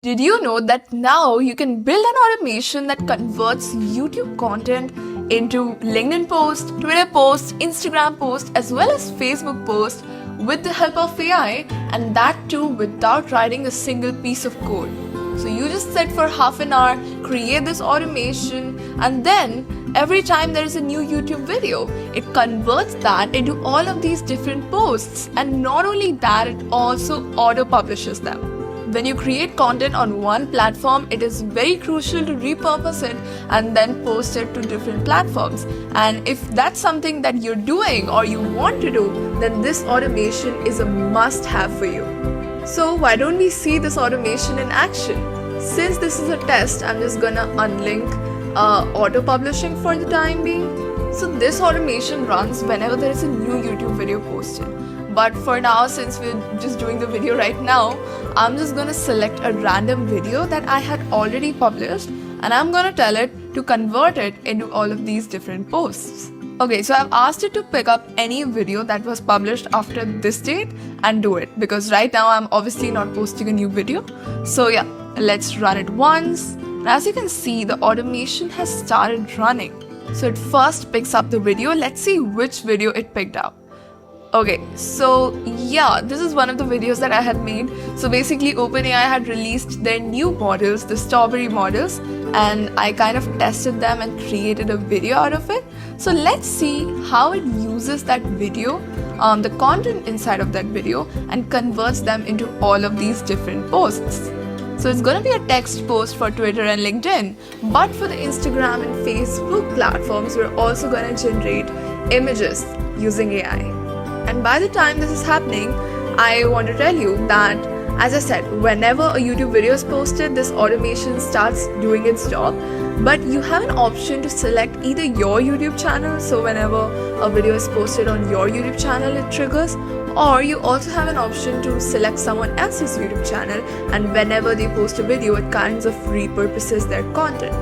Did you know that now you can build an automation that converts YouTube content into LinkedIn posts, Twitter posts, Instagram posts, as well as Facebook posts with the help of AI, and that too without writing a single piece of code? So you just sit for half an hour, create this automation, and then every time there is a new YouTube video, it converts that into all of these different posts. And not only that, it also auto-publishes them. When you create content on one platform, it is very crucial to repurpose it and then post it to different platforms. And if that's something that you're doing or you want to do, then this automation is a must-have for you. So why don't we see this automation in action? Since this is a test, I'm just gonna unlink auto-publishing for the time being. So this automation runs whenever there is a new YouTube video posted. But for now, since we're just doing the video right now, I'm just gonna select a random video that I had already published, and I'm gonna tell it to convert it into all of these different posts. Okay, so I've asked it to pick up any video that was published after this date and do it, because right now I'm obviously not posting a new video. So yeah, let's run it once. And as you can see, the automation has started running. So it first picks up the video. Let's see which video it picked up. Okay, so yeah, this is one of the videos that I had made. So basically OpenAI had released their new models, the strawberry models, and I kind of tested them and created a video out of it. So let's see how it uses that video, the content inside of that video, and converts them into all of these different posts. So it's going to be a text post for Twitter and LinkedIn, but for the Instagram and Facebook platforms, we're also going to generate images using AI. And by the time this is happening, I want to tell you that, as I said, whenever a YouTube video is posted, this automation starts doing its job. But you have an option to select either your YouTube channel, so whenever a video is posted on your YouTube channel, it triggers, or you also have an option to select someone else's YouTube channel, and whenever they post a video, it kinds of repurposes their content.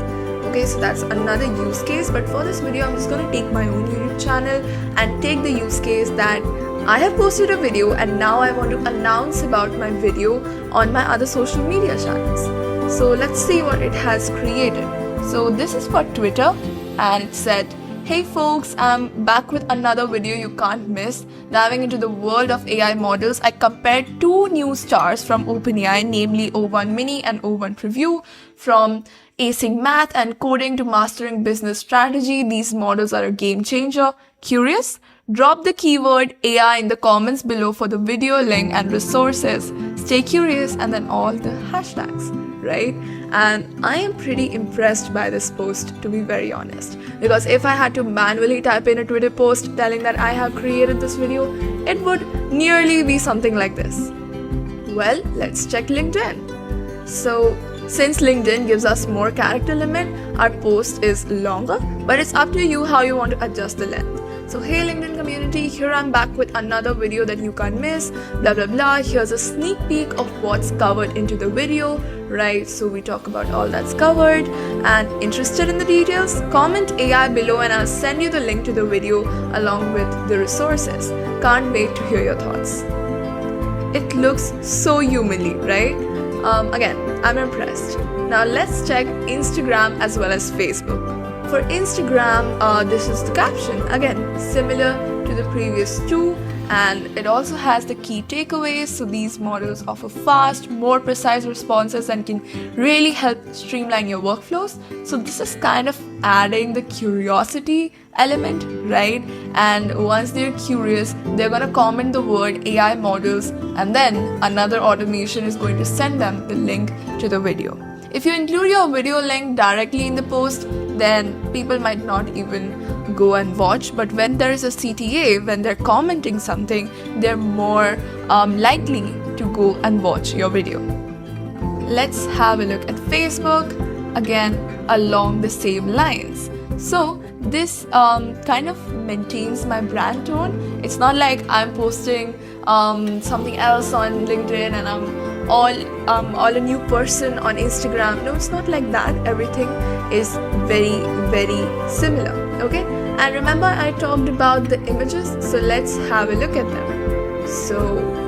Okay, so that's another use case, but for this video, I'm just going to take my own YouTube channel and take the use case that I have posted a video and now I want to announce about my video on my other social media channels. So let's see what it has created. So this is for Twitter, and it said, "Hey folks, I'm back with another video you can't miss. Diving into the world of AI models, I compared two new stars from OpenAI, namely O1 Mini and O1 Preview. From acing math and coding to mastering business strategy, these models are a game changer. Curious? Drop the keyword AI in the comments below for the video link and resources. Stay curious," and then all the hashtags, right? And I am pretty impressed by this post, to be very honest, because if I had to manually type in a Twitter post telling that I have created this video, it would nearly be something like this. Well, let's check LinkedIn. So since LinkedIn gives us more character limit, our post is longer, but it's up to you how you want to adjust the length. So hey LinkedIn community, here I'm back with another video that you can't miss, blah blah blah. Here's a sneak peek of what's covered into the video, right? So we talk about all that's covered, and interested in the details? Comment AI below and I'll send you the link to the video along with the resources. Can't wait to hear your thoughts. It looks so humanly, right? Again, I'm impressed. Now let's check Instagram as well as Facebook. For Instagram, this is the caption. Again, similar to the previous two, and it also has the key takeaways. So these models offer fast, more precise responses and can really help streamline your workflows. So this is kind of adding the curiosity element, right? And once they're curious, they're going to comment the word AI models, and then another automation is going to send them the link to the video. If you include your video link directly in the post, then people might not even go and watch. But when there is a CTA, when they're commenting something, they're more likely to go and watch your video. Let's have a look at Facebook, again along the same lines. So this kind of maintains my brand tone. It's not like I'm posting something else on LinkedIn and I'm all a new person on Instagram. No, it's not like that. Everything is very, very similar. Okay, and remember I talked about the images, so let's have a look at them. So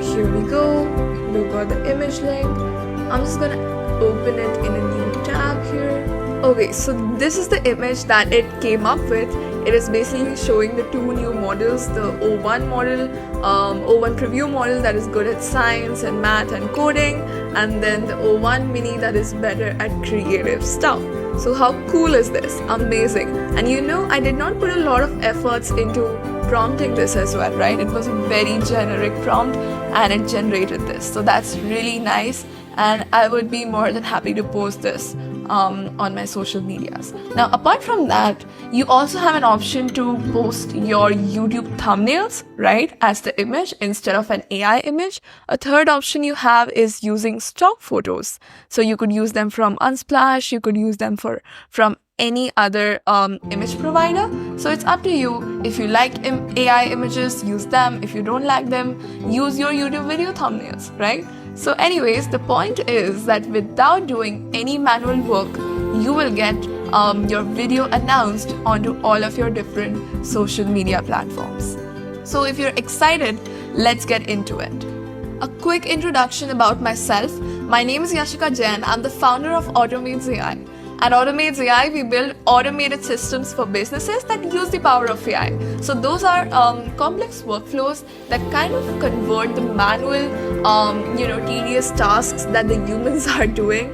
here we go. We've got the image link. I'm just gonna open it in a new tab here. Okay, so this is the image that it came up with. It is basically showing the two new models, the O1 model, O1 preview model that is good at science and math and coding, and then the O1 mini that is better at creative stuff. So how cool is this? Amazing. And you know, I did not put a lot of efforts into prompting this as well, right? It was a very generic prompt and it generated this. So that's really nice, and I would be more than happy to post this on my social medias. Now, apart from that, you also have an option to post your YouTube thumbnails, right, as the image instead of an AI image. A third option you have is using stock photos. So you could use them from Unsplash, you could use them from any other image provider. So it's up to you. If you like AI images, use them. If you don't like them, use your YouTube video thumbnails, right? So anyways, the point is that without doing any manual work, you will get your video announced onto all of your different social media platforms. So if you're excited, let's get into it. A quick introduction about myself. My name is Yashica Jain. I'm the founder of Automates AI. At Automates AI, we build automated systems for businesses that use the power of AI. So those are complex workflows that kind of convert the manual, tedious tasks that the humans are doing,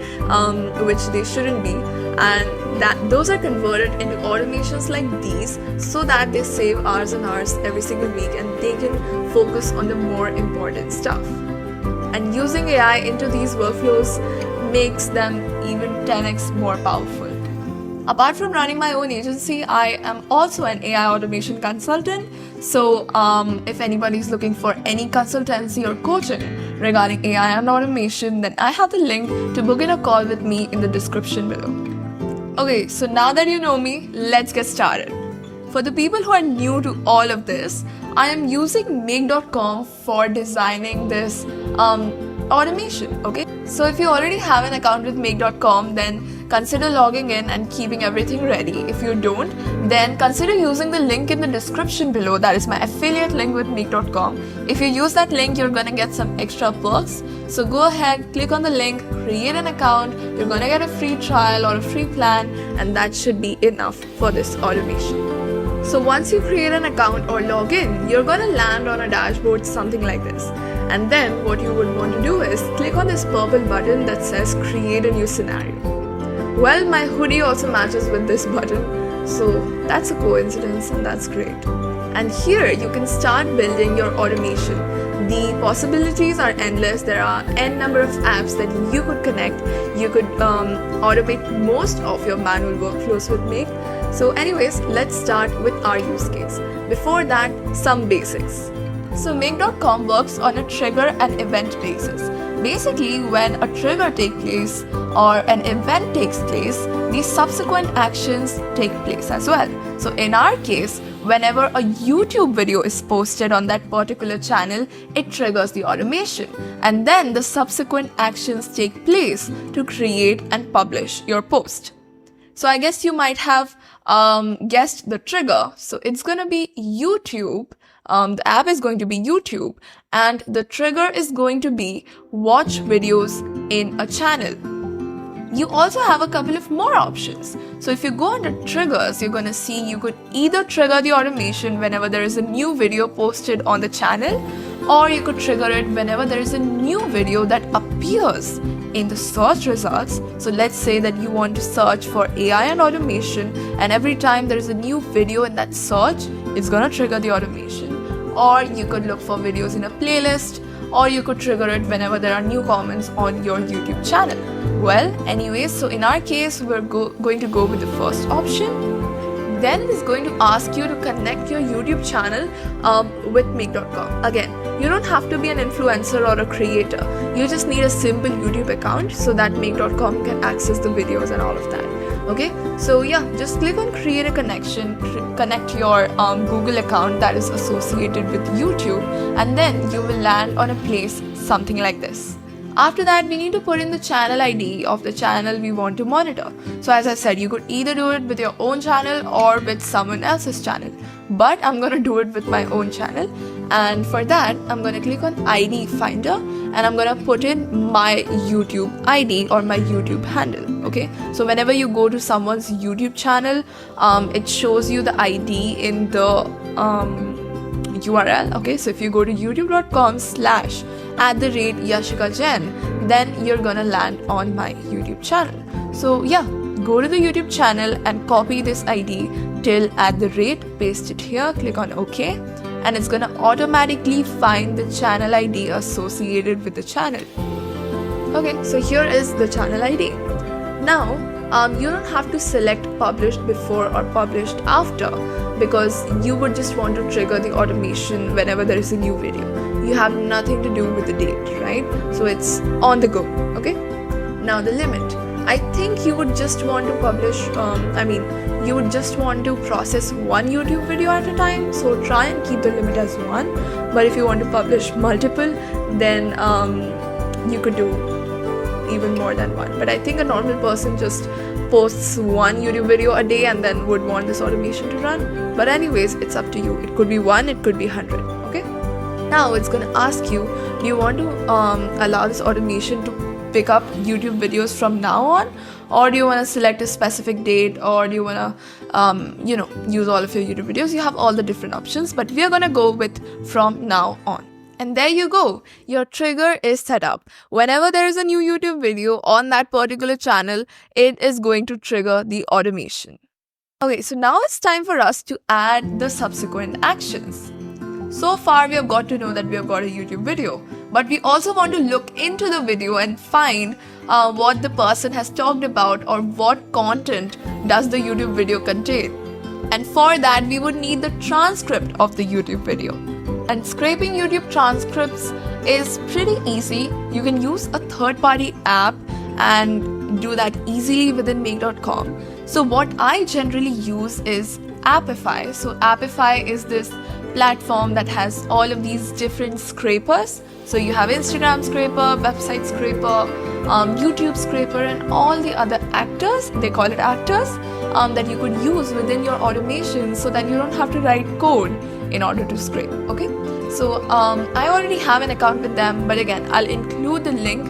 which they shouldn't be, and those are converted into automations like these, so that they save hours and hours every single week, and they can focus on the more important stuff. And using AI into these workflows makes them even 10x more powerful. Apart from running my own agency, I am also an AI automation consultant. So if anybody is looking for any consultancy or coaching regarding AI and automation, then I have the link to book in a call with me in the description below. Okay, so now that you know me, let's get started. For the people who are new to all of this, I am using make.com for designing this automation, okay? So if you already have an account with make.com, then consider logging in and keeping everything ready. If you don't, then consider using the link in the description below. That is my affiliate link with make.com. If you use that link, you're gonna get some extra perks. So go ahead, click on the link, create an account. You're gonna get a free trial or a free plan, and that should be enough for this automation. So once you create an account or log in, you're gonna land on a dashboard something like this. And then what you would want to do is click on this purple button that says create a new scenario. Well, my hoodie also matches with this button, so that's a coincidence, and that's great. And here you can start building your automation. The possibilities are endless. There are n number of apps that you could connect. You could automate most of your manual workflows with Make. So anyways, let's start with our use case. Before that, some basics. So make.com works on a trigger and event basis. Basically, when a trigger takes place or an event takes place, the subsequent actions take place as well. So in our case, whenever a YouTube video is posted on that particular channel, it triggers the automation, and then the subsequent actions take place to create and publish your post. So I guess you might have guessed the trigger. So it's going to be YouTube. The app is going to be YouTube, and the trigger is going to be watch videos in a channel. You also have a couple of more options. So if you go under triggers, you're going to see you could either trigger the automation whenever there is a new video posted on the channel, or you could trigger it whenever there is a new video that appears in the search results. So let's say that you want to search for AI and automation, and every time there is a new video in that search, it's going to trigger the automation. Or you could look for videos in a playlist, or you could trigger it whenever there are new comments on your YouTube channel. Well, anyways, so in our case, we're going to go with the first option. Then it is going to ask you to connect your YouTube channel with make.com. Again, you don't have to be an influencer or a creator. You just need a simple YouTube account so that make.com can access the videos and all of that. Okay, so yeah, just click on create a connection, connect your Google account that is associated with YouTube, and then you will land on a place something like this. After that, we need to put in the channel ID of the channel we want to monitor. So as I said, you could either do it with your own channel or with someone else's channel. But I'm going to do it with my own channel. And for that, I'm going to click on ID Finder and I'm going to put in my YouTube ID or my YouTube handle. Okay, so whenever you go to someone's YouTube channel, it shows you the ID in the URL. Okay, so if you go to youtube.com/@Yashica, then you're gonna land on my YouTube channel. So yeah, go to the YouTube channel and copy this ID till @, paste it here, click on OK, and it's gonna automatically find the channel ID associated with the channel. Okay, so here is the channel ID. Now you don't have to select published before or published after, because you would just want to trigger the automation whenever there is a new video. You have nothing to do with the date, right? So it's on the go. Okay, now the limit. I think you would just want to publish, you would just want to process one YouTube video at a time, so try and keep the limit as 1. But if you want to publish multiple, then you could do even more than 1. But I think a normal person just posts one YouTube video a day and then would want this automation to run. But anyways, it's up to you. It could be 1, it could be 100. Okay, now it's going to ask you, do you want to allow this automation to pick up YouTube videos from now on, or do you want to select a specific date, or do you want to use all of your YouTube videos? You have all the different options, but we are going to go with from now on. And there you go, your trigger is set up. Whenever there is a new YouTube video on that particular channel, it is going to trigger the automation. Okay, so now it's time for us to add the subsequent actions. So far we have got to know that we have got a YouTube video, but we also want to look into the video and find what the person has talked about, or what content does the YouTube video contain. And for that, we would need the transcript of the YouTube video. And scraping YouTube transcripts is pretty easy. You can use a third-party app and do that easily within make.com. So what I generally use is Appify. So Appify is this platform that has all of these different scrapers. So you have Instagram scraper, website scraper, YouTube scraper, and all the other actors, they call it actors, that you could use within your automation so that you don't have to write code in order to scrape. Okay, so I already have an account with them, but again, I'll include the link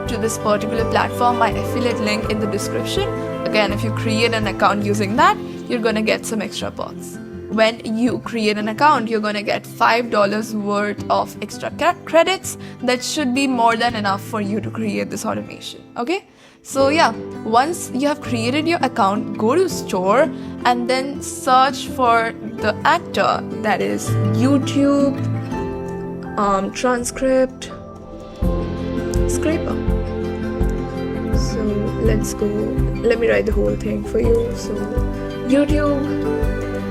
to this particular platform, my affiliate link, in the description. Again, if you create an account using that, you're gonna get some extra perks. When you create an account, you're gonna get $5 worth of extra credits. That should be more than enough for you to create this automation. Okay, so yeah, once you have created your account, go to store and then search for the actor, that is YouTube transcript scraper. So let's go, let me write the whole thing for you. So YouTube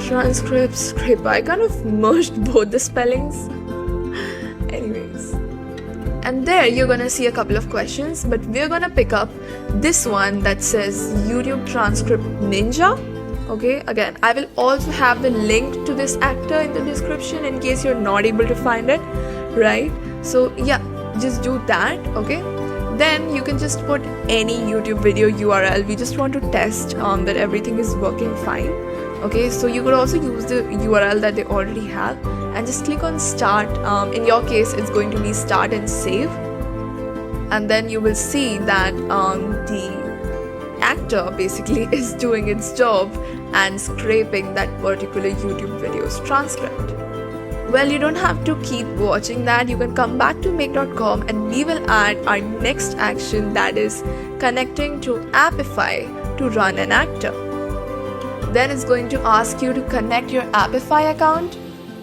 Transcripts scraper. I kind of merged both the spellings. Anyways, and there you're gonna see a couple of questions, but we're gonna pick up this one that says YouTube Transcript Ninja. Okay, again, I will also have the link to this actor in the description in case you're not able to find it, right? So yeah, just do that. Okay, then you can just put any YouTube video URL. We just want to test that everything is working fine. Okay, so you could also use the URL that they already have and just click on start. In your case, it's going to be start and save, and then you will see that the actor basically is doing its job and scraping that particular YouTube video's transcript. Well, you don't have to keep watching that. You can come back to make.com and we will add our next action, that is connecting to Appify to run an actor. Then it's going to ask you to connect your Appify account.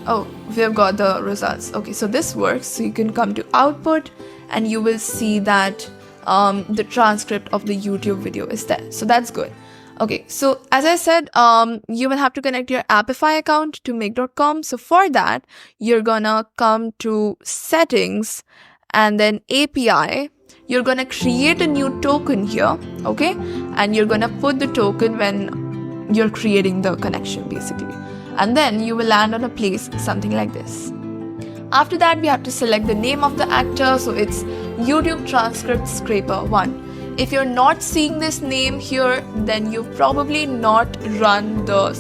Oh, we have got the results. Okay, so this works. So you can come to output and you will see that the transcript of the YouTube video is there. So that's good. Okay, so as I said, you will have to connect your Appify account to make.com. So for that, you're gonna come to settings and then API. You're gonna create a new token here, okay? And you're gonna put the token when you're creating the connection basically. And then you will land on a place something like this. After that, we have to select the name of the actor. So it's YouTube Transcript Scraper 1. If you're not seeing this name here, then you've probably not run the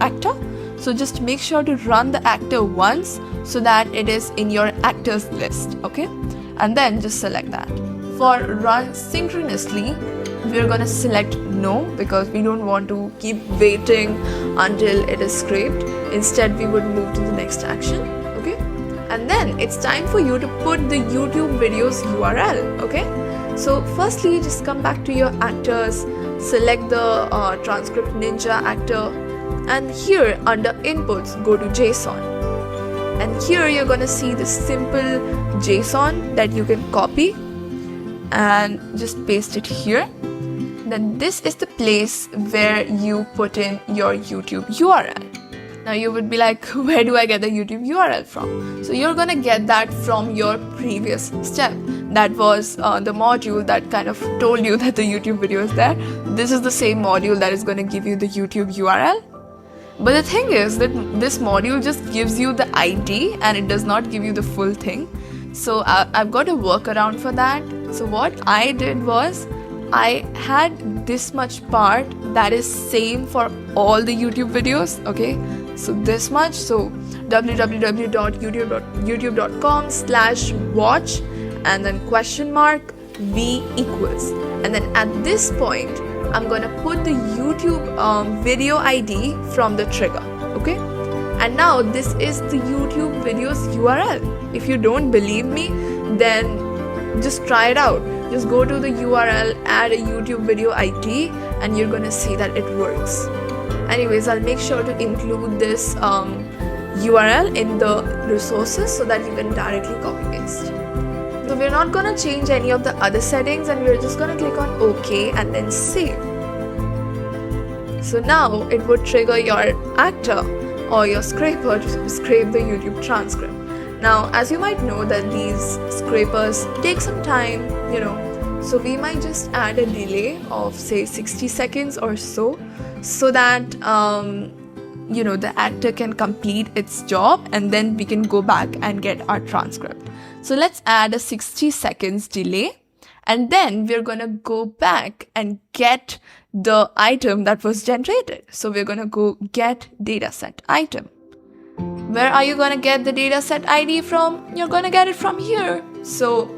actor. So just make sure to run the actor once so that it is in your actors list, okay? And then just select that. For run synchronously, we're gonna select no, because we don't want to keep waiting until it is scraped. Instead, we would move to the next action, okay? And then it's time for you to put the YouTube video's URL, okay? So firstly, just come back to your actors, select the Transcript Ninja actor, and here under inputs, go to JSON. And here you're gonna see the simple JSON that you can copy and just paste it here. Then this is the place where you put in your YouTube URL. Now you would be like, where do I get the YouTube URL from? So you're gonna get that from your previous step. That was the module that kind of told you that the YouTube video is there. This is the same module that is gonna give you the YouTube URL. But the thing is that this module just gives you the ID and it does not give you the full thing. So I've got a workaround for that. So what I did was, I had this much part that is same for all the YouTube videos, okay? So this much, so www.youtube.com/watch and then V equals. And then at this point, I'm gonna put the YouTube video ID from the trigger, okay? And now this is the YouTube video's URL. If you don't believe me, then just try it out. Just go to the URL, add a YouTube video ID, and you're gonna see that it works. Anyways, I'll make sure to include this URL in the resources so that you can directly copy paste. So we're not gonna change any of the other settings, and we're just gonna click on OK and then save. So now it would trigger your actor or your scraper to scrape the YouTube transcript. Now, as you might know that these scrapers take some time, so we might just add a delay of say 60 seconds or so that the actor can complete its job, and then we can go back and get our transcript. So let's add a 60 seconds delay, and then we're gonna go back and get the item that was generated. So we're gonna go get dataset item. Where are you gonna get the dataset ID from? You're gonna get it from here. So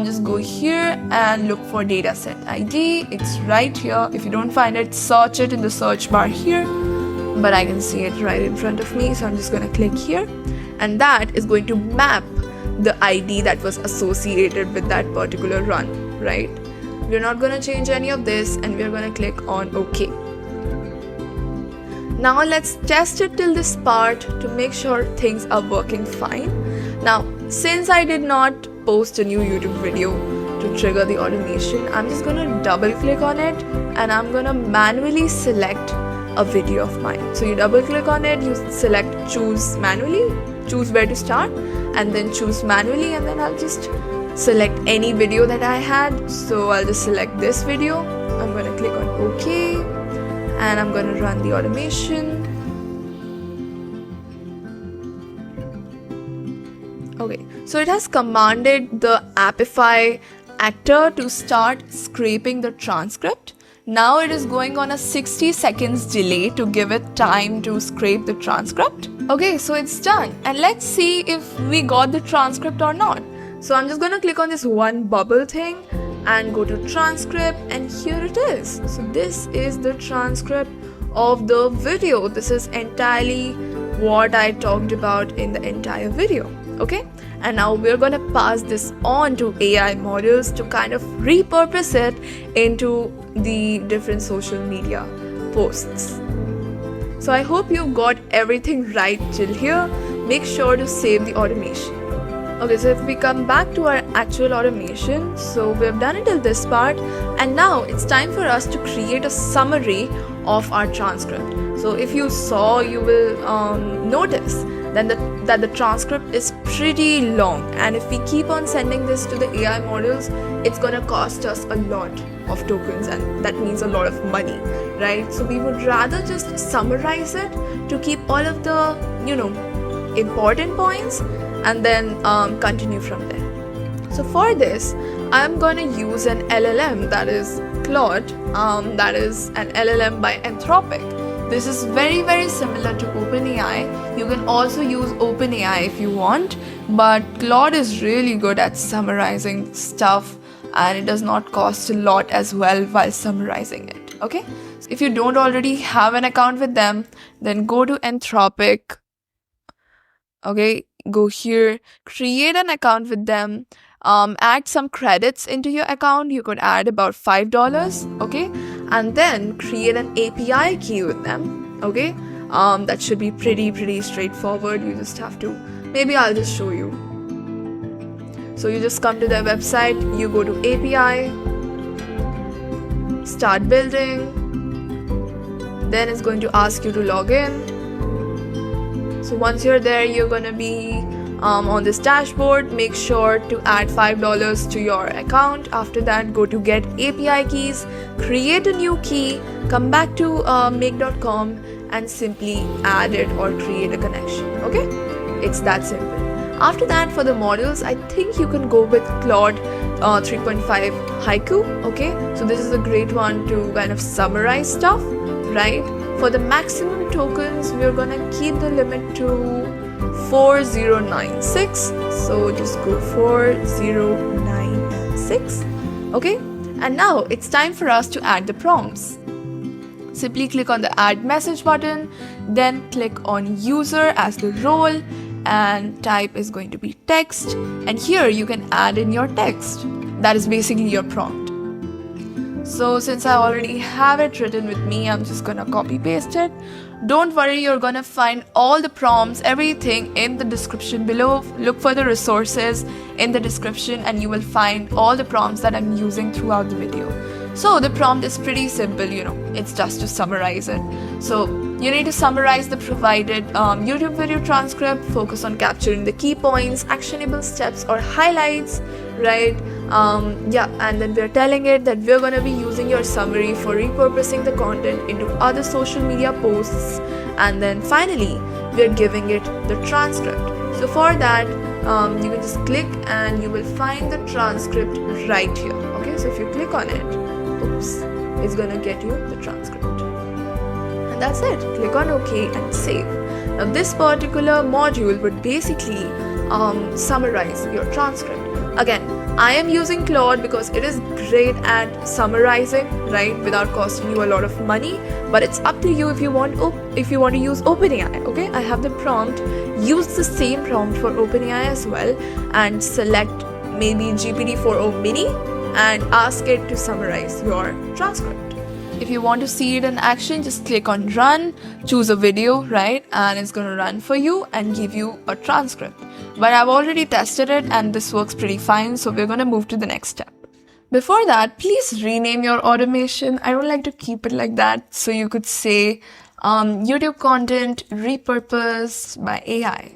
just go here and look for dataset ID. It's right here. If you don't find it, search it in the search bar here. But I can see it right in front of me, so I'm just gonna click here, and that is going to map the ID that was associated with that particular run, right? We're not gonna change any of this, and we're gonna click on OK. Now let's test it till this part to make sure things are working fine. Now, since I did not post a new YouTube video to trigger the automation, I'm just gonna double click on it, and I'm gonna manually select a video of mine. So you double click on it, you select choose manually, choose where to start, and then choose manually, and then I'll just select any video that I had. So I'll just select this video. I'm going to click on OK, and I'm going to run the automation. Okay, so it has commanded the Apify actor to start scraping the transcript. Now it is going on a 60 seconds delay to give it time to scrape the transcript. Okay, so it's done. And let's see if we got the transcript or not. So I'm just going to click on this one bubble thing and go to transcript, and here it is. So this is the transcript of the video. This is entirely what I talked about in the entire video. Okay, and now we're going to pass this on to AI models to kind of repurpose it into the different social media posts. So I hope you got everything right till here. Make sure to save the automation. Okay, so if we come back to our actual automation, so we've done it till this part, and now it's time for us to create a summary of our transcript. So if you saw, you will notice that the transcript is pretty long, and if we keep on sending this to the AI models, it's gonna cost us a lot of tokens, and that means a lot of money, right? So we would rather just summarize it to keep all of the important points, and then continue from there. So for this, I'm going to use an LLM, that is Claude, that is an LLM by Anthropic. This is very similar to OpenAI. You can also use OpenAI if you want, but Claude is really good at summarizing stuff, and it does not cost a lot as well while summarizing it. Okay, so if you don't already have an account with them, then go to Anthropic. Okay, go here, create an account with them, add some credits into your account. You could add about $5, okay, and then create an API key with them. Okay, that should be pretty straightforward. You just have to, maybe I'll just show you. So you just come to their website, you go to API, start building, then it's going to ask you to log in. So once you're there, you're gonna be on this dashboard. Make sure to add $5 to your account. After that, go to get API keys, create a new key, come back to make.com and simply add it or create a connection. Okay, it's that simple. After that, for the modules, I think you can go with Claude 3.5 Haiku. Okay, so this is a great one to kind of summarize stuff, right? For the maximum tokens, we're gonna keep the limit to 4096. So just go 4096. Okay, and now it's time for us to add the prompts. Simply click on the add message button, then click on user as the role, and type is going to be text, and here you can add in your text. That is basically your prompt. So since I already have it written with me, I'm just gonna copy paste it. Don't worry, you're gonna find all the prompts, everything in the description below. Look for the resources in the description and you will find all the prompts that I'm using throughout the video. So the prompt is pretty simple, it's just to summarize it. So you need to summarize the provided YouTube video transcript, focus on capturing the key points, actionable steps or highlights, right? And then we're telling it that we're going to be using your summary for repurposing the content into other social media posts, and then finally we're giving it the transcript. So for that, you can just click and you will find the transcript right here. Okay, so if you click on it, it's going to get you the transcript. And that's it. Click on OK and save. Now this particular module would basically summarize your transcript. Again, I am using Claude because it is great at summarizing, right, without costing you a lot of money. But it's up to you if you want to use OpenAI. Okay, I have the prompt. Use the same prompt for OpenAI as well, and select maybe GPT-4o Mini and ask it to summarize your transcript. If you want to see it in action, just click on run, choose a video, right, and it's going to run for you and give you a transcript. But I've already tested it and this works pretty fine, so we're going to move to the next step. Before that, please rename your automation. I don't like to keep it like that, so you could say YouTube content repurposed by AI.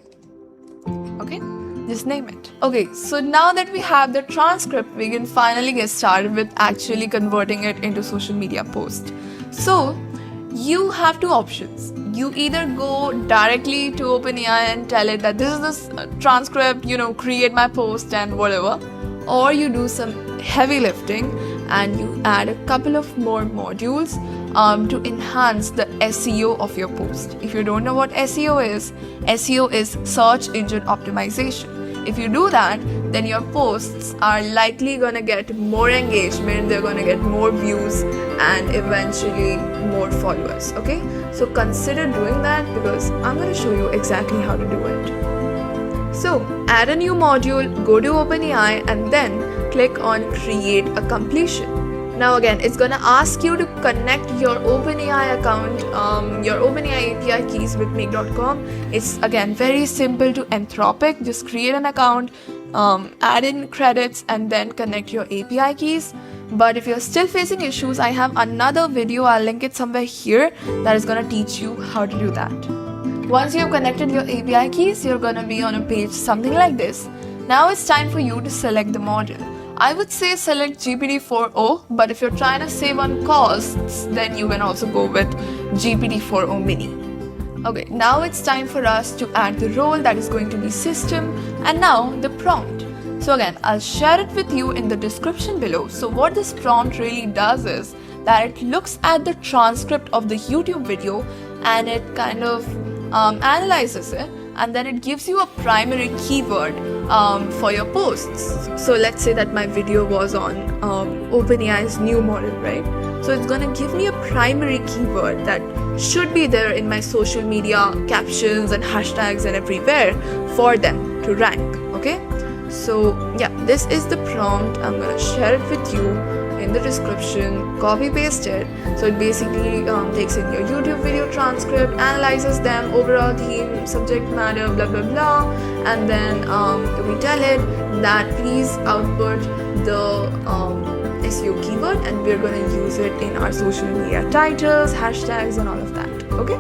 Okay, just name it. Okay, so now that we have the transcript, we can finally get started with actually converting it into social media post. So you have two options. You either go directly to OpenAI and tell it that this is the transcript, create my post and whatever, or you do some heavy lifting and you add a couple of more modules to enhance the SEO of your post. If you don't know what SEO is search engine optimization. If you do that, then your posts are likely gonna get more engagement, they're gonna get more views and eventually more followers. Okay, so consider doing that because I'm gonna show you exactly how to do it. So add a new module, go to OpenAI and then click on create a completion. Now again, it's gonna ask you to connect your OpenAI account, your OpenAI API keys with make.com. It's again very simple to Anthropic. Just create an account, add in credits and then connect your API keys. But if you're still facing issues, I have another video, I'll link it somewhere here, that is gonna teach you how to do that. Once you've connected your API keys, you're gonna be on a page something like this. Now it's time for you to select the module. I would say select GPT-4o, but if you're trying to save on costs, then you can also go with GPT-4o Mini. Okay, now it's time for us to add the role, that is going to be system, and now the prompt. So again, I'll share it with you in the description below. So what this prompt really does is, that it looks at the transcript of the YouTube video and it kind of analyzes it, and then it gives you a primary keyword for your posts. So let's say that my video was on OpenAI's new model, right? So it's gonna give me a primary keyword that should be there in my social media captions and hashtags and everywhere for them to rank, okay? So yeah, this is the prompt. I'm gonna share it with you in the description, copy paste it. So it basically takes in your YouTube video transcript, analyzes them, overall theme, subject matter, blah blah blah, and then we tell it that please output the SEO keyword, and we're going to use it in our social media titles, hashtags, and all of that. Okay,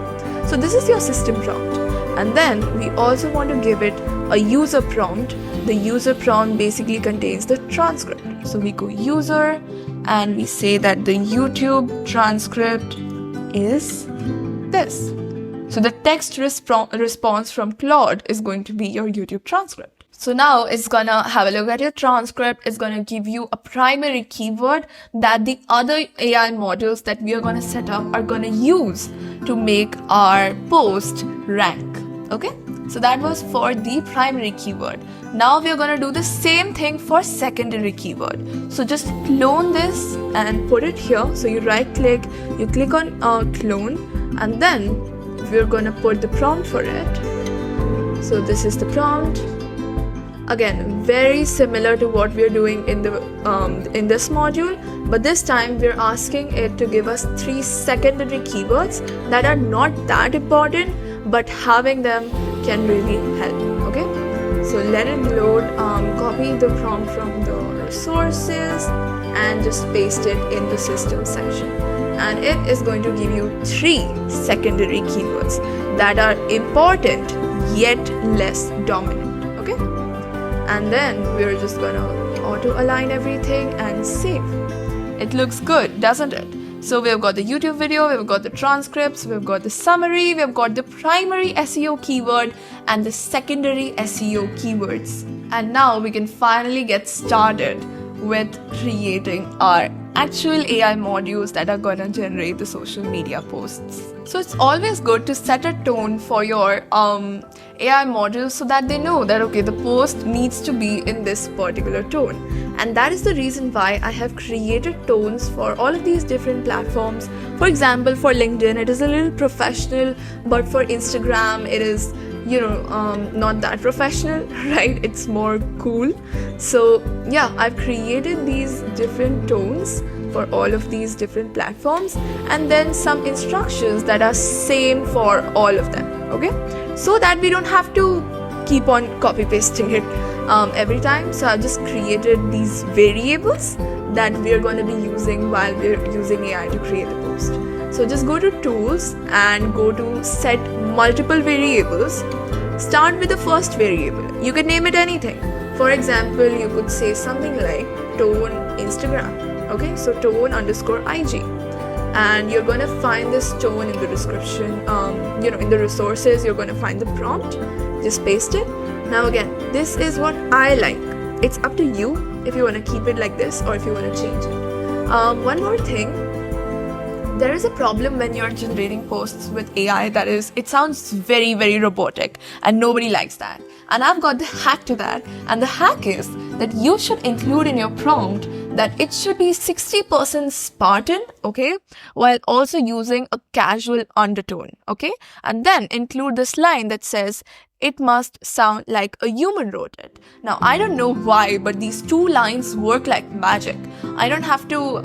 so this is your system prompt, and then we also want to give it a user prompt. The user prompt basically contains the transcript. So we go user and we say that the YouTube transcript is this. So the text response from Claude is going to be your YouTube transcript. So now it's gonna have a look at your transcript. It's gonna give you a primary keyword that the other AI models that we are gonna set up are gonna use to make our post rank. Okay? So that was for the primary keyword. Now we are going to do the same thing for secondary keyword. So just clone this and put it here. So you right click, you click on clone, and then we're going to put the prompt for it. So this is the prompt. Again, very similar to what we're doing in this module, but this time we're asking it to give us 3 secondary keywords that are not that important, but having them can really help. Okay, so let it load. Copy the prompt from the resources and just paste it in the system section, and it is going to give you 3 secondary keywords that are important yet less dominant. Okay, and then we're just gonna auto align everything and save. It looks good, doesn't it? So we've got the YouTube video, we've got the transcripts, we've got the summary, we've got the primary SEO keyword and the secondary SEO keywords. And now we can finally get started with creating our actual AI modules that are gonna generate the social media posts. So it's always good to set a tone for your AI modules so that they know that okay, the post needs to be in this particular tone. And that is the reason why I have created tones for all of these different platforms. For example, for LinkedIn, it is a little professional, but for Instagram, it is, not that professional, right? It's more cool. So yeah, I've created these different tones for all of these different platforms, and then some instructions that are same for all of them, okay? So that we don't have to keep on copy pasting it every time. So I've just created these variables that we're going to be using while we're using AI to create the post. So just go to tools and go to set multiple variables. Start with the first variable. You can name it anything. For example, you could say something like tone Instagram. Okay, so tone_IG, and you're going to find this tone in the description, in the resources. You're going to find the prompt, just paste it. Now again, this is what I like. It's up to you if you want to keep it like this or if you want to change it. One more thing, there is a problem when you're generating posts with AI, that is, it sounds very, very robotic and nobody likes that. And I've got the hack to that, and the hack is that you should include in your prompt that it should be 60% Spartan, okay, while also using a casual undertone, okay, and then include this line that says it must sound like a human wrote it. Now, I don't know why, but these 2 lines work like magic. I don't have to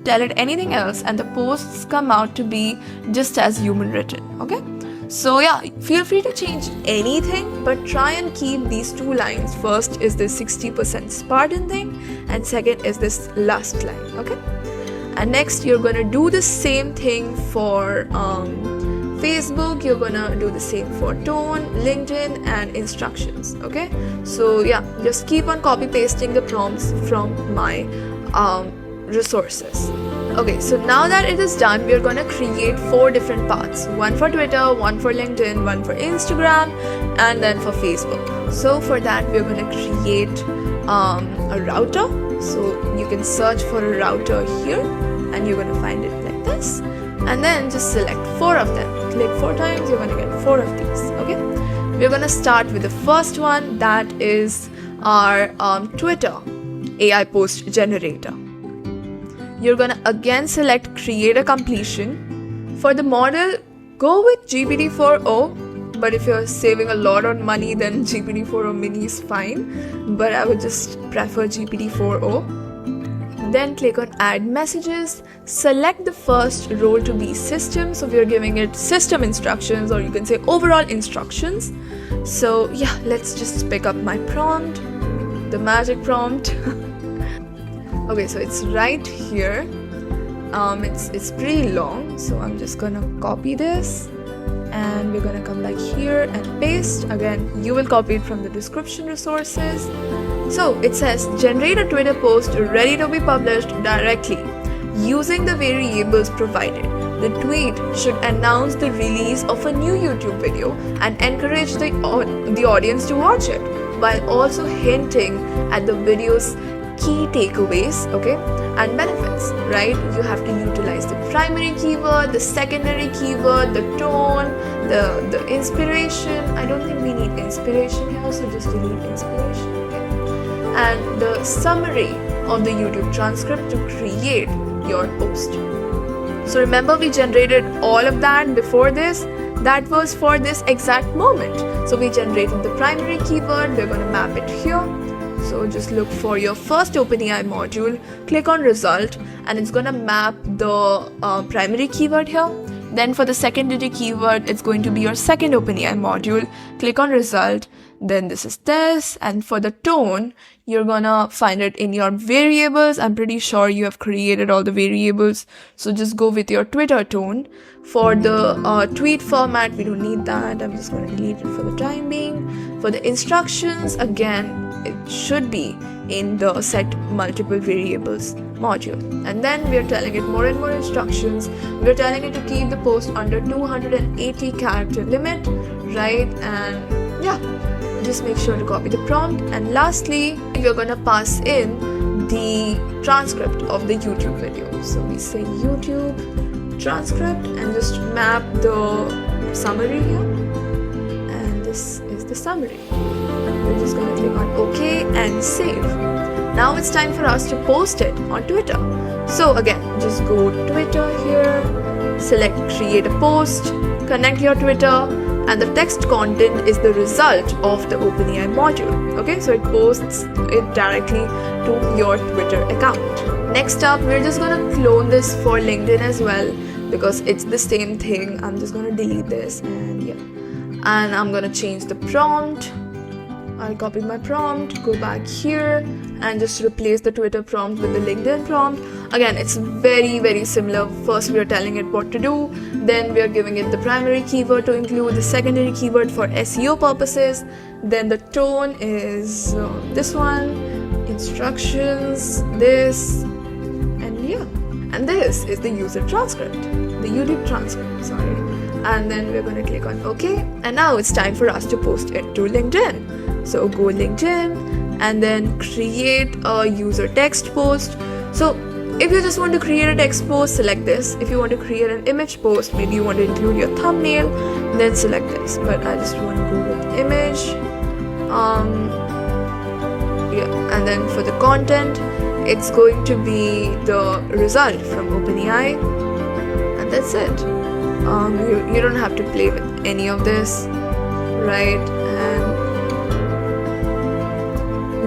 tell it anything else, and the posts come out to be just as human written, okay? So yeah, feel free to change anything, but try and keep these 2 lines. First is the 60% Spartan thing, and second is this last line, okay? And next, you're gonna do the same thing for Facebook, you're gonna do the same for tone, LinkedIn, and instructions, okay? So yeah, just keep on copy pasting the prompts from my resources. Okay, so now that it is done, we're gonna create 4 different paths. One for Twitter, one for LinkedIn, one for Instagram, and then for Facebook. So for that, we're gonna create a router. So you can search for a router here and you're going to find it like this. And then just select 4 of them. Click 4 times, you're going to get 4 of these. Okay. We're going to start with the first one, that is our Twitter AI post generator. You're going to again select create a completion. For the model, go with GPT-4o, but if you're saving a lot on money, then GPT-4o mini is fine, but I would just prefer GPT-4o. Then click on add messages, select the first role to be system, so we are giving it system instructions, or you can say overall instructions. So yeah, let's just pick up my prompt, the magic prompt. Okay, so it's right here. It's pretty long, so I'm just gonna copy this and we're gonna come back here and paste. Again, you will copy it from the description resources. So it says generate a Twitter post ready to be published directly using the variables provided. The tweet should announce the release of a new YouTube video and encourage the audience to watch it, while also hinting at the video's key takeaways, okay, and benefits, right? You have to utilize the primary keyword, the secondary keyword, the tone, the inspiration. I don't think we need inspiration here, so just delete inspiration, okay? And the summary of the YouTube transcript to create your post. So remember, we generated all of that before this. That was for this exact moment. So we generated the primary keyword. We're going to map it here. So just look for your first OpenAI module, click on result, and it's going to map the primary keyword here. Then for the secondary keyword, it's going to be your second OpenAI module, click on result. Then this is this, and for the tone, you're gonna find it in your variables. I'm pretty sure you have created all the variables, so just go with your Twitter tone. For the tweet format, we don't need that. I'm just gonna delete it for the time being. For the instructions, again, it should be in the set multiple variables module. And then we are telling it more and more instructions. We're telling it to keep the post under 280 character limit, right? And yeah, just make sure to copy the prompt. And lastly, we're going to pass in the transcript of the YouTube video. So we say YouTube transcript and just map the summary here. And this is the summary. We're just going to click on OK and save. Now it's time for us to post it on Twitter. So again, just go Twitter here, select create a post, connect your Twitter, and the text content is the result of the OpenAI module. Okay, so it posts it directly to your Twitter account. Next up, we're just going to clone this for LinkedIn as well, because it's the same thing. I'm just going to delete this and yeah. And I'm going to change the prompt. I'll copy my prompt, go back here and just replace the Twitter prompt with the LinkedIn prompt. Again, it's very, very similar. First, we are telling it what to do. Then we are giving it the primary keyword to include, the secondary keyword for SEO purposes. Then the tone is this one, instructions, this, and yeah. And this is the user transcript, the YouTube transcript, sorry. And then we're going to click on OK. And now it's time for us to post it to LinkedIn. So go LinkedIn and then create a user text post. So if you just want to create a text post, select this. If you want to create an image post, maybe you want to include your thumbnail, then select this. But I just want to go with image. Yeah, and then for the content, it's going to be the result from OpenAI, and that's it. You don't have to play with any of this, right? And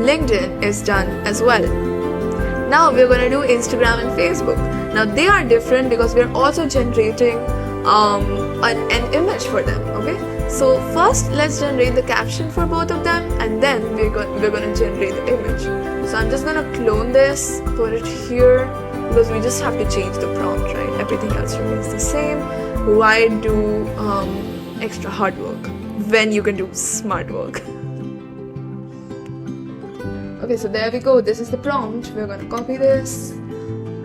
LinkedIn is done as well. Now we're going to do Instagram and Facebook. Now they are different because we're also generating an image for them. Okay, so first let's generate the caption for both of them, and then we're going to generate the image. So I'm just going to clone this, put it here, because we just have to change the prompt, right? Everything else remains the same. Why do extra hard work when you can do smart work? Okay, so there we go. This is the prompt. We're going to copy this,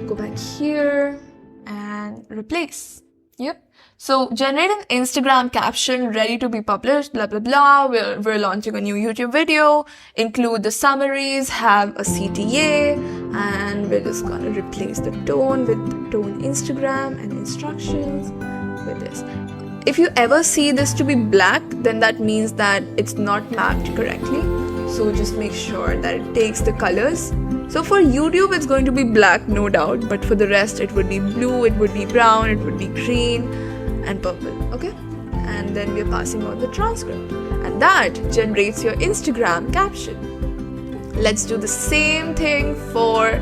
go back here and replace. Yep. So generate an Instagram caption ready to be published, blah, blah, blah. We're launching a new YouTube video, include the summaries, have a CTA, and we're just gonna replace the tone with tone Instagram and instructions with this. If you ever see this to be black, then that means that it's not mapped correctly. So just make sure that it takes the colors. So for YouTube, it's going to be black, no doubt, but for the rest, it would be blue, it would be brown, it would be green, and purple, okay? And then we're passing on the transcript, and that generates your Instagram caption. Let's do the same thing for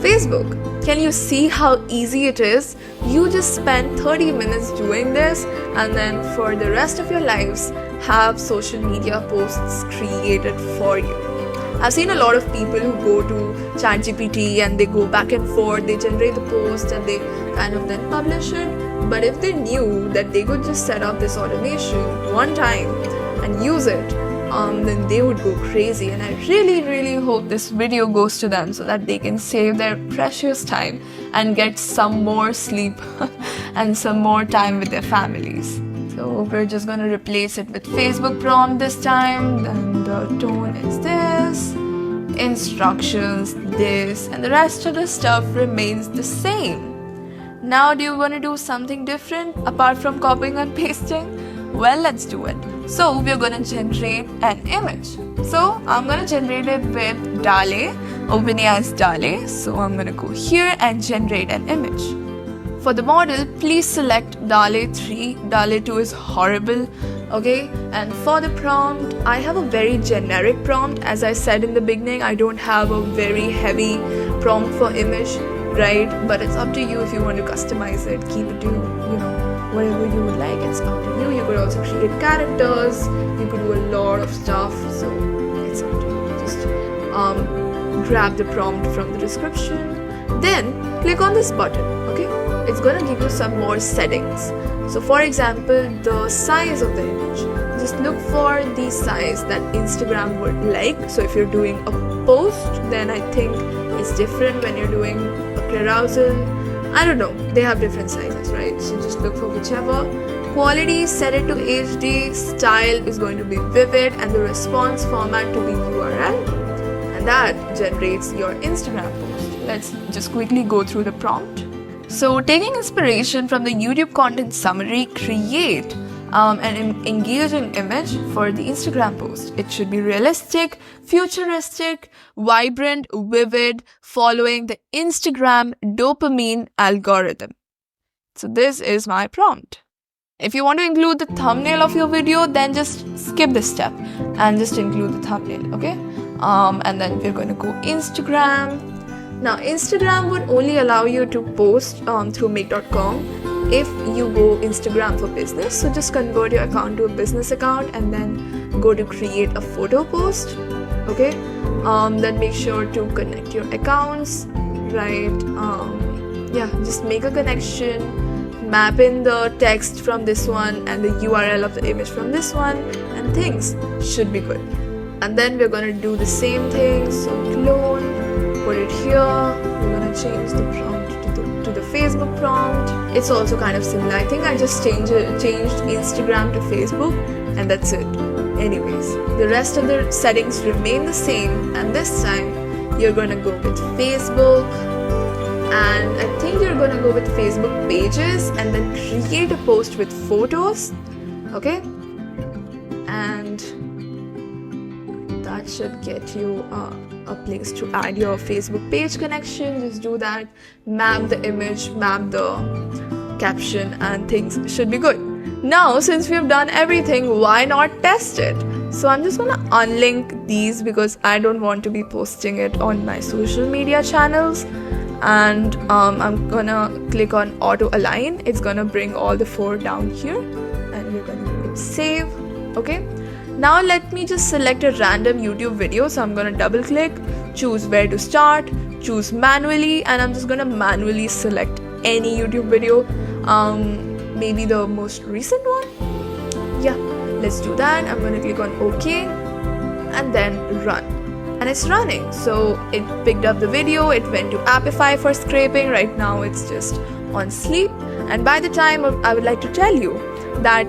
Facebook. Can you see how easy it is? You just spend 30 minutes doing this, and then for the rest of your lives, have social media posts created for you. I've seen a lot of people who go to ChatGPT and they go back and forth, they generate the post and they kind of then publish it. But if they knew that they could just set up this automation one time and use it, then they would go crazy. And I really, really hope this video goes to them so that they can save their precious time and get some more sleep and some more time with their families. So we're just going to replace it with Facebook prompt this time, and the tone is this, instructions this, and the rest of the stuff remains the same. Now do you want to do something different apart from copying and pasting? Well, let's do it. So we're going to generate an image. So I'm going to generate it with DALL-E, OpenAI's DALL-E. So I'm going to go here and generate an image. For the model, please select DALL-E 3. DALL-E 2 is horrible, okay? And for the prompt, I have a very generic prompt. As I said in the beginning, I don't have a very heavy prompt for image, right? But it's up to you if you want to customize it, keep it to, whatever you would like, it's up to you. You could also create characters, you could do a lot of stuff, so it's up to you. Just grab the prompt from the description, then click on this button, okay? It's gonna give you some more settings. So for example, the size of the image, just look for the size that Instagram would like. So if you're doing a post, then I think it's different when you're doing a carousel. I don't know, they have different sizes, right? So just look for whichever. Quality, set it to HD, style is going to be vivid, and the response format to be URL, and that generates your Instagram post. Let's just quickly go through the prompt. So taking inspiration from the YouTube content summary, create an engaging image for the Instagram post. It should be realistic, futuristic, vibrant, vivid, following the Instagram dopamine algorithm. So this is my prompt. If you want to include the thumbnail of your video, then just skip this step and just include the thumbnail, okay? And then we're going to go Instagram. Now, Instagram would only allow you to post through make.com if you go Instagram for business. So just convert your account to a business account and then go to create a photo post, okay? Then make sure to connect your accounts, right? Just make a connection, map in the text from this one and the URL of the image from this one, and things should be good. And then we're going to do the same thing. So clone, put it here. We're going to change the prompt to the Facebook prompt. It's also kind of similar. I think I just changed Instagram to Facebook, and that's it. Anyways, the rest of the settings remain the same, and this time you're going to go with Facebook, and I think you're going to go with Facebook pages and then create a post with photos, okay? And that should get you a place to add your Facebook page connection. Just do that, map the image, map the caption, and things should be good. Now, since we've done everything, why not test it? So I'm just gonna unlink these because I don't want to be posting it on my social media channels. And I'm gonna click on auto align. It's gonna bring all the 4 down here, and we're gonna hit save, okay? Now let me just select a random YouTube video. So I'm gonna double click, choose where to start, choose manually, and I'm just gonna manually select any YouTube video, maybe the most recent one. Yeah, let's do that. I'm gonna click on OK and then run. And and it's running. So it picked up the video, it went to Apify for scraping. Right now it's just on sleep. And by the time, I would like to tell you that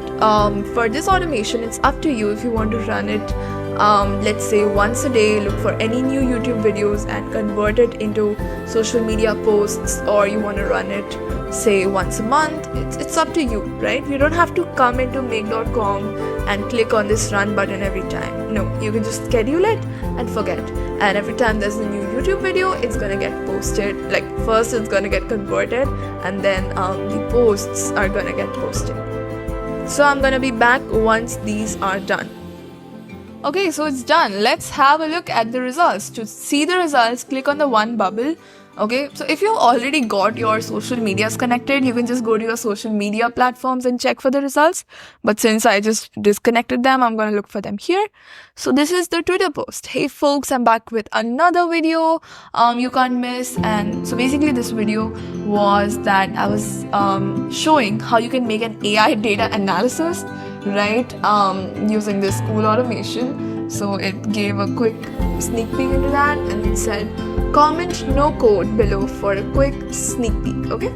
for this automation, it's up to you if you want to run it, let's say once a day. Look for any new YouTube videos and convert it into social media posts, or you want to run it say once a month. It's up to you, right? You don't have to come into make.com and click on this run button every time. No, you can just schedule it and forget. And every time there's a new YouTube video, it's gonna get posted. Like first it's gonna get converted, and then the posts are gonna get posted. So I'm gonna be back once these are done. Okay, so it's done. Let's have a look at the results. To see the results, click on the one bubble. Okay, so if you already got your social medias connected, you can just go to your social media platforms and check for the results. But since I just disconnected them, I'm going to look for them here. So this is the Twitter post. Hey folks, I'm back with another video you can't miss. And so basically this video was that I was showing how you can make an AI data analysis, right, using this cool automation. So it gave a quick sneak peek into that, and it said comment no code below for a quick sneak peek. Okay,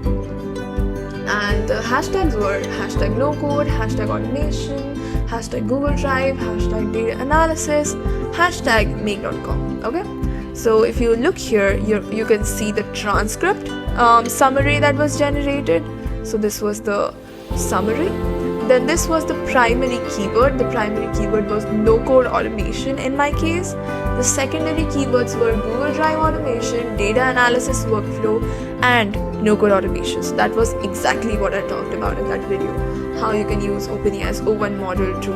and the hashtags were hashtag no code, hashtag automation, hashtag Google Drive, hashtag data analysis, hashtag make.com. Okay, so if you look here, you can see the transcript summary that was generated. So this was the summary. Then this was the primary keyword. The primary keyword was no-code automation in my case. The secondary keywords were Google Drive automation, data analysis workflow, and no-code automation. So that was exactly what I talked about in that video. How you can use OpenAI's O1 model to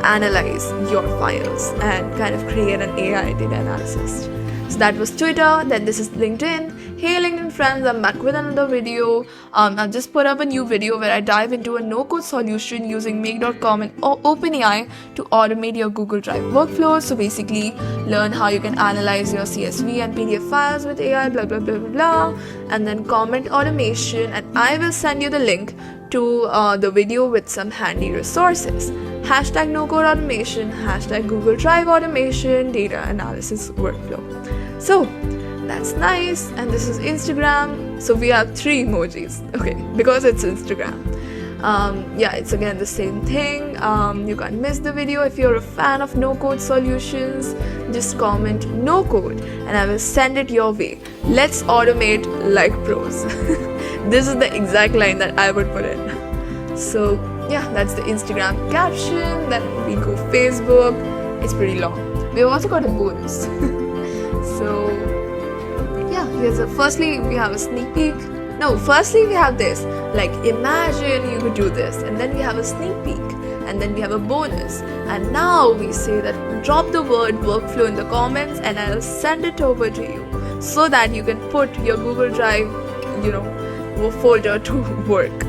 analyze your files and kind of create an AI data analysis. So that was Twitter. Then this is LinkedIn. Hey LinkedIn friends, I'm back with another video. I've just put up a new video where I dive into a no-code solution using make.com and OpenAI to automate your Google Drive workflows. So basically, learn how you can analyze your CSV and PDF files with AI, blah, blah, blah, blah, blah. And then comment automation. And I will send you the link to the video with some handy resources. Hashtag no-code automation, hashtag Google Drive automation, data analysis workflow. So that's nice. And this is Instagram. So we have 3 emojis. Okay, because it's Instagram. Yeah, it's again the same thing. You can't miss the video. If you're a fan of no-code solutions, just comment no code and I will send it your way. Let's automate like pros. This is the exact line that I would put in. So yeah, that's the Instagram caption. Then we go Facebook. It's pretty long. We've also got a bonus. So yeah, firstly we have a sneak peek. No, firstly we have this, like imagine you could do this, and then we have a sneak peek, and then we have a bonus, and now we say that drop the word workflow in the comments and I'll send it over to you so that you can put your Google Drive, folder to work.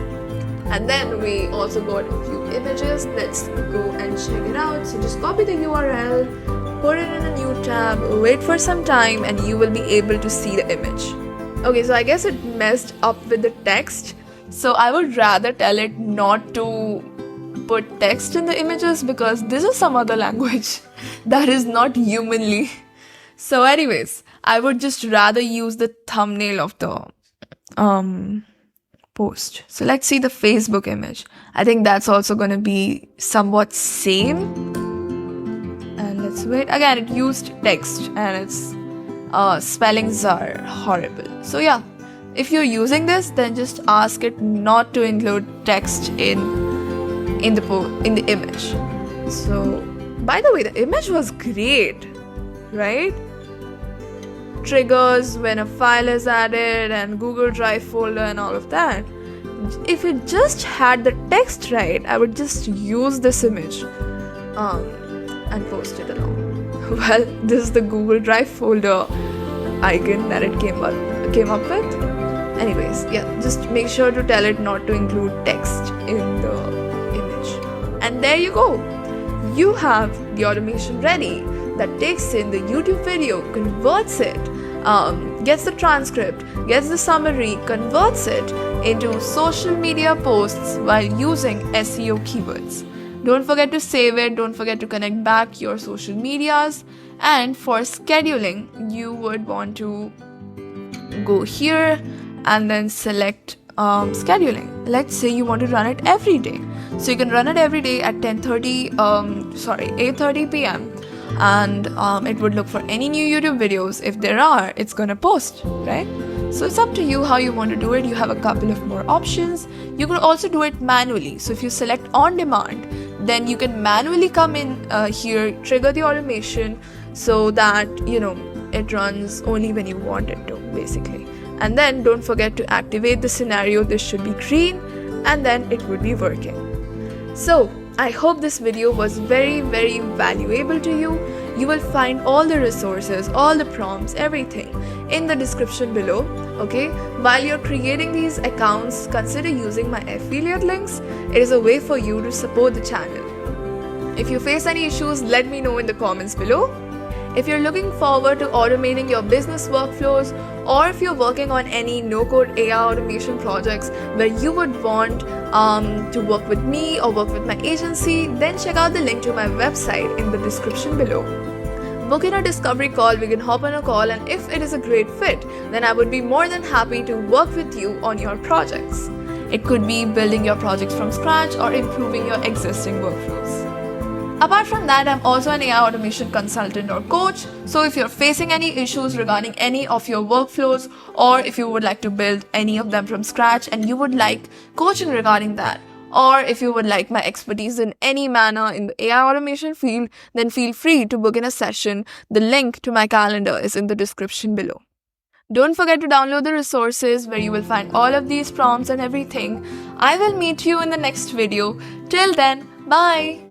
And then we also got a few images. Let's go and check it out. So just copy the URL, put it in a new tab, wait for some time, and you will be able to see the image. Okay, so I guess it messed up with the text. So I would rather tell it not to put text in the images because this is some other language that is not humanly. So anyways, I would just rather use the thumbnail of the post. So let's see the Facebook image. I think that's also going to be somewhat same. And let's wait. Again, it used text and its spellings are horrible. So yeah, if you're using this, then just ask it not to include text in the image. So by the way, the image was great, right? Triggers when a file is added and Google Drive folder and all of that. If it just had the text right, I would just use this image and post it along. Well, this is the Google Drive folder icon that it came up with. Anyways, yeah, just make sure to tell it not to include text in the image. And there you go. You have the automation ready that takes in the YouTube video, converts it, gets the transcript, gets the summary, converts it into social media posts while using SEO keywords. Don't forget to save it, don't forget to connect back your social medias, And for scheduling, you would want to go here and then select scheduling. Let's say you want to run it every day. So you can run it every day at 8:30 p.m. and it would look for any new YouTube videos. If there are, it's gonna post, right? So it's up to you how you want to do it. You have a couple of more options. You could also do it manually. So if you select on demand, then you can manually come in here, trigger the automation so that it runs only when you want it to, basically. And then don't forget to activate the scenario. This should be green, and then it would be working. So I hope this video was very, very valuable to you. You will find all the resources, all the prompts, everything in the description below. Okay, while you're creating these accounts, consider using my affiliate links. It is a way for you to support the channel. If you face any issues, let me know in the comments below. If you're looking forward to automating your business workflows, or if you're working on any no-code AI automation projects where you would want to work with me or work with my agency, then check out the link to my website in the description below. Book in a discovery call, we can hop on a call, and if it is a great fit, then I would be more than happy to work with you on your projects. It could be building your projects from scratch or improving your existing workflows. Apart from that, I'm also an AI automation consultant or coach. So if you're facing any issues regarding any of your workflows, or if you would like to build any of them from scratch and you would like coaching regarding that, or if you would like my expertise in any manner in the AI automation field, then feel free to book in a session. The link to my calendar is in the description below. Don't forget to download the resources where you will find all of these prompts and everything. I will meet you in the next video. Till then, bye!